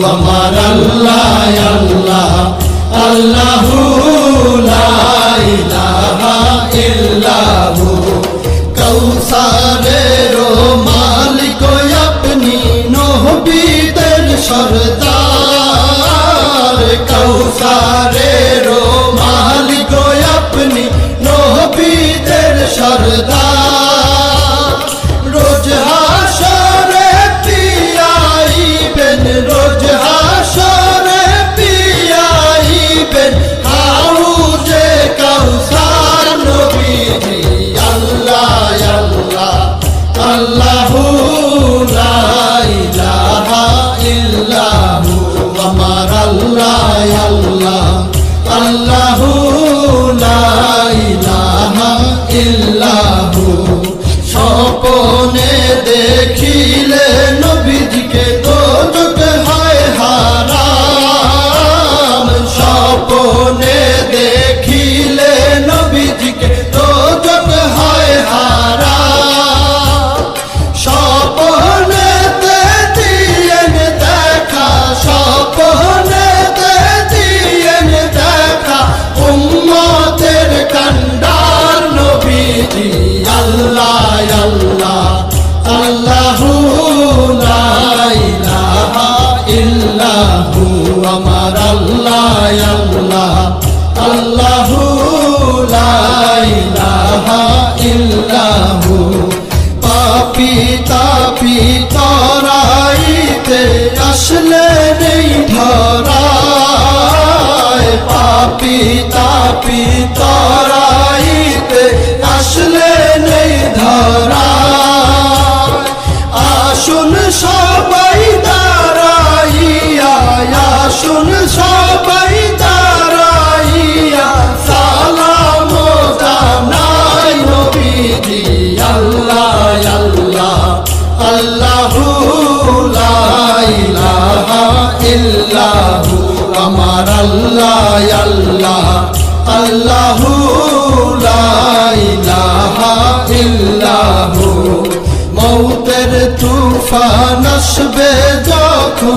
আমার আল্লাহ আল্লাহ আল্লাহু লা ইলাহা ইল্লাহু কৌসারের মালিক আপনি নবীদের সরদার কৌসারের মালিক আপনি নবীদের সরদার রোজ হাসরে পিয়াইবেন রোজ হাসরে পিয়াইবেন হাউজে কাউসার নবীজি আল্লাহ আল্লাহ আল্লাহু লা ইলাহা ইল্লাহু আমার আল্লাহ আল্লাহ আল্লাহু লা ইলাহা ইল্লাহু স্বপ্নে দেখিলে নবীজিকে দোজখ হয় হারাম স্বপ্নে দেখিলে নবীজিকে দোজখ হয় হারাম স্বপ্নেতে দিয়েন দেখা স্বপ্নেতে দিয়েন দেখা উম্মতের কান্ডার নবীজি আল্লাহ আল্লাহ আল্লাহু লা ইলাহা ইল্লাহু আমার আল্লাহ আল্লাহ আল্লাহু লা ইলাহা ইল্লাহু পাপী তাপী তরাইতে আসলে নেই ধরায় পাপী তাপী তরাইতে আসলে নেই ধরায় আসুন সবাই দাঁড়াইয়া আসুন সবাই দাঁড়াইয়া সালাম জানাই নবীজি আল্লাহ আল্লাহ আল্লাহু লা ইলাহা ইল্লাহু আমার আল্লাহ আল্লাহ আল্লাহু লা ইলাহা ইল্লাহু মৌতের তুফান আসবে যখন